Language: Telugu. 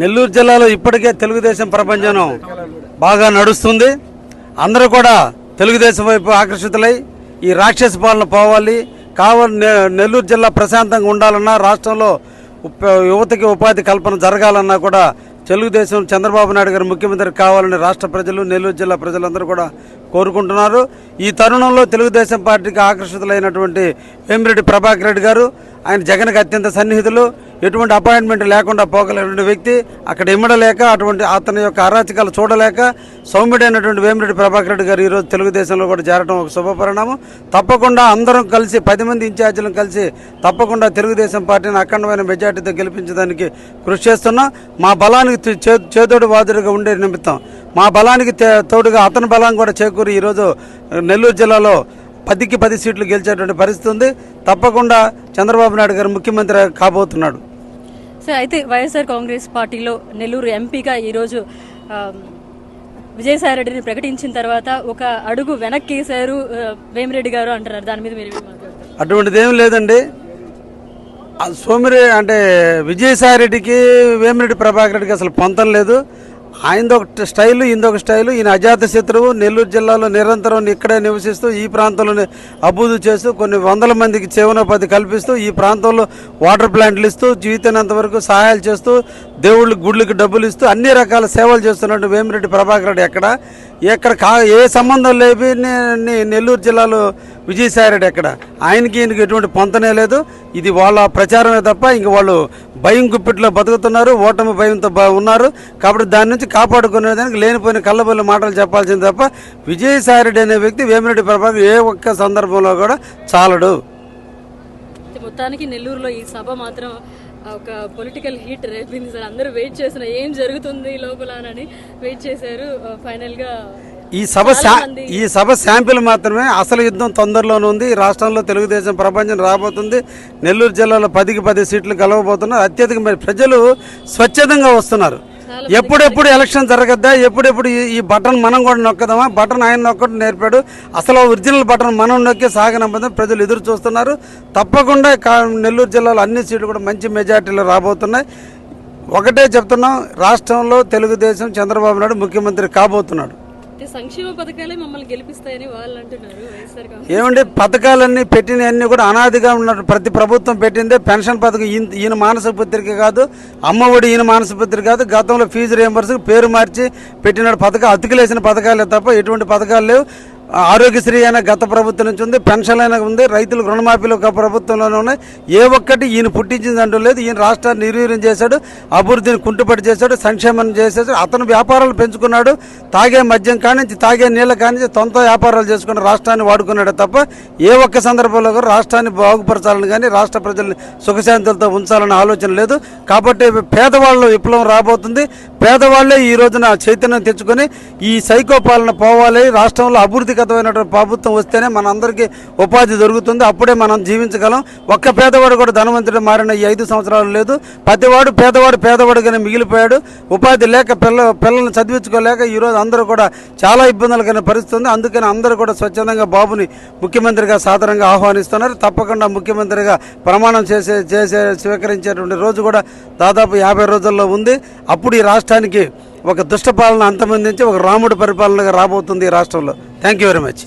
నెల్లూరు జిల్లాలో ఇప్పటికే తెలుగుదేశం ప్రపంచం బాగా నడుస్తుంది. అందరూ కూడా తెలుగుదేశం వైపు ఆకర్షితులై ఈ రాక్షస పాలన పోవాలి, నెల్లూరు జిల్లా ప్రశాంతంగా ఉండాలన్నా, రాష్ట్రంలో యువతకి ఉపాధి కల్పన జరగాలన్నా కూడా తెలుగుదేశం చంద్రబాబు నాయుడు గారు ముఖ్యమంత్రి కావాలని రాష్ట్ర ప్రజలు, నెల్లూరు జిల్లా ప్రజలందరూ కూడా కోరుకుంటున్నారు. ఈ తరుణంలో తెలుగుదేశం పార్టీకి ఆకర్షితులైనటువంటి వేమిరెడ్డి ప్రభాకర్ రెడ్డి గారు, ఆయన జగన్కి అత్యంత సన్నిహితులు, ఎటువంటి అపాయింట్మెంట్ లేకుండా పోగలిగిన వ్యక్తి, అక్కడ ఇమ్మడలేక అతని యొక్క అరాచకాలు చూడలేక సౌమ్యుడైనటువంటి వేమిరెడ్డి ప్రభాకర్ రెడ్డి గారు ఈరోజు తెలుగుదేశంలో కూడా చేరడం ఒక శుభపరిణామం. తప్పకుండా అందరం కలిసి 10 మంది ఇన్ఛార్జీలను కలిసి తప్పకుండా తెలుగుదేశం పార్టీని అఖండమైన మెజార్టీతో గెలిపించడానికి కృషి చేస్తున్నాం. మా బలానికి చేదోడు వాదుడుగా ఉండే నిమిత్తం, మా బలానికి తోడుగా అతని బలం కూడా చేకూరి ఈరోజు నెల్లూరు జిల్లాలో 10కి 10 సీట్లు గెలిచేటువంటి పరిస్థితి ఉంది. తప్పకుండా చంద్రబాబు నాయుడు గారు ముఖ్యమంత్రి కాబోతున్నాడు. సార్, అయితే వైఎస్ఆర్ కాంగ్రెస్ పార్టీలో నెల్లూరు ఎంపీగా ఈరోజు విజయసాయిరెడ్డిని ప్రకటించిన తర్వాత ఒక అడుగు వెనక్కేశారు వేమిరెడ్డి గారు అంటున్నారు. దాని మీద మీరు మాట్లాడతారు? అటువంటిది ఏం లేదండి. విజయసాయిరెడ్డికి వేమిరెడ్డి ప్రభాకర్ రెడ్డికి అసలు పొంతం లేదు. ఆయనదొక స్టైలు, ఈయనదొక స్టైలు. ఈయన అజాత శత్రువు. నెల్లూరు జిల్లాలో నిరంతరం ఇక్కడే నివసిస్తూ ఈ ప్రాంతంలోనే అభివృద్ధి చేస్తూ కొన్ని వందల మందికి జీవనోపాధి కల్పిస్తూ ఈ ప్రాంతంలో వాటర్ ప్లాంట్లు ఇస్తూ జీవితానంత వరకు సహాయాలు చేస్తూ దేవుళ్ళకి గుళ్ళకి డబ్బులు ఇస్తూ అన్ని రకాల సేవలు చేస్తున్నట్టు వేమిరెడ్డి ప్రభాకర్ రెడ్డి ఏ సంబంధం లేవి నెల్లూరు జిల్లాలో విజయసాయిరెడ్డి ఎక్కడ. ఆయనకి ఈయనకి ఎటువంటి పొంతనే లేదు. ఇది వాళ్ళ ప్రచారమే తప్ప ఇంక వాళ్ళు భయం గుప్పిట్లో బతుకుతున్నారు, ఓటమి భయంతో ఉన్నారు. కాబట్టి దాని నుంచి కాపాడుకునేదానికి లేనిపోయిన కళ్ళబొల్లి మాటలు చెప్పాల్సింది తప్ప విజయసాయిరెడ్డి అనే వ్యక్తి వేమిరెడ్డి ప్రభాకర్ ఏ ఒక్క సందర్భంలో కూడా చాలడు. మొత్తానికి నెల్లూరులో ఈ సభ మాత్రం ఒక పొలిటికల్ హీట్ రేపింది సార్. అందరూ వెయిట్ చేసిన ఏం జరుగుతుంది లోపల అని వెయిట్ చేశారు. ఫైనల్ గా ఈ సభ శాంపిల్ మాత్రమే. అసలు యుద్ధం తొందరలోనే ఉంది. రాష్ట్రంలో తెలుగుదేశం ప్రపంచం రాబోతుంది. నెల్లూరు జిల్లాలో 10కి 10 సీట్లు గెలవబోతున్నారు. అత్యధిక ప్రజలు స్వచ్ఛందంగా వస్తున్నారు. ఎప్పుడెప్పుడు ఎలక్షన్ జరగద్దా, ఎప్పుడెప్పుడు ఈ బటన్ మనం కూడా నొక్కదామా, బటన్ ఆయన నొక్కడం నేర్పాడు. అసలు ఒరిజినల్ బటన్ మనం నొక్కే సాగనంపదని ప్రజలు ఎదురు చూస్తున్నారు. తప్పకుండా నెల్లూరు జిల్లాలో అన్ని సీట్లు కూడా మంచి మెజార్టీలో రాబోతున్నాయి. ఒకటే చెప్తున్నాం, రాష్ట్రంలో తెలుగుదేశం చంద్రబాబు నాయుడు ముఖ్యమంత్రి కాబోతున్నాడు. సంక్షేమ పథకాలే మమ్మల్ని గెలిపిస్తాయని వాళ్ళు అంటున్నారు. ఏమండి, పథకాలన్నీ పెట్టినవన్నీ కూడా అనాదిగా ఉన్నట్టు ప్రతి ప్రభుత్వం పెట్టిందే. పెన్షన్ పథకం ఈయన మానసిక పత్రిక కాదు, అమ్మఒడి ఈయన మానసిక పత్రిక కాదు. గతంలో ఫీజు రియంబర్స్కి పేరు మార్చి పెట్టిన పథకాలు, అతికిలేసిన పథకాలే తప్ప ఎటువంటి పథకాలు లేవు. ఆరోగ్యశ్రీ అయినా గత ప్రభుత్వం నుంచి ఉంది, పెన్షన్ అయినా ఉంది, రైతులకు రుణమాఫీలు ఒక ప్రభుత్వంలోనే ఉన్నాయి. ఏ ఒక్కటి ఈయన పుట్టించింది అంటూ లేదు. ఈయన రాష్ట్రాన్ని నిర్వీర్యం చేశాడు, అభివృద్ధిని కుంటుపడి చేశాడు, సంక్షేమం చేశాడు. అతను వ్యాపారాలు పెంచుకున్నాడు. తాగే మద్యం కానించి, తాగే నీళ్ళ కానించి సొంత వ్యాపారాలు చేసుకుని రాష్ట్రాన్ని వాడుకున్నాడు తప్ప ఏ ఒక్క సందర్భంలో కూడా రాష్ట్రాన్ని బాగుపరచాలని కానీ రాష్ట్ర ప్రజల్ని సుఖశాంతులతో ఉంచాలన్న ఆలోచన లేదు. కాబట్టి పేదవాళ్ళు విప్లవం రాబోతుంది. పేదవాళ్లే ఈ రోజున చైతన్యం తెచ్చుకొని ఈ సైకో పాలన పోవాలి, రాష్ట్రంలో అభివృద్ధిగతమైనటువంటి ప్రభుత్వం వస్తేనే మనందరికీ ఉపాధి దొరుకుతుంది. అప్పుడే మనం జీవించగలం. ఒక్క పేదవాడు కూడా ధనవంతుడు మారిన ఈ 5 సంవత్సరాలు లేదు. ప్రతివాడు పేదవాడుగానే మిగిలిపోయాడు. ఉపాధి లేక పిల్లల్ని చదివించుకోలేక ఈరోజు అందరూ కూడా చాలా ఇబ్బందులు కలిగిన పరిస్థితి ఉంది. అందుకని అందరూ కూడా స్వచ్ఛందంగా బాబుని ముఖ్యమంత్రిగా సాధారణంగా ఆహ్వానిస్తున్నారు. తప్పకుండా ముఖ్యమంత్రిగా ప్రమాణం స్వీకరించేటువంటి రోజు కూడా దాదాపు 50 రోజుల్లో ఉంది. అప్పుడు ఈ రాష్ట్రానికి ఒక దుష్ట పాలన అంతమందించి ఒక రాముడి పరిపాలనగా రాబోతుంది ఈ రాష్ట్రంలో. Thank you very much.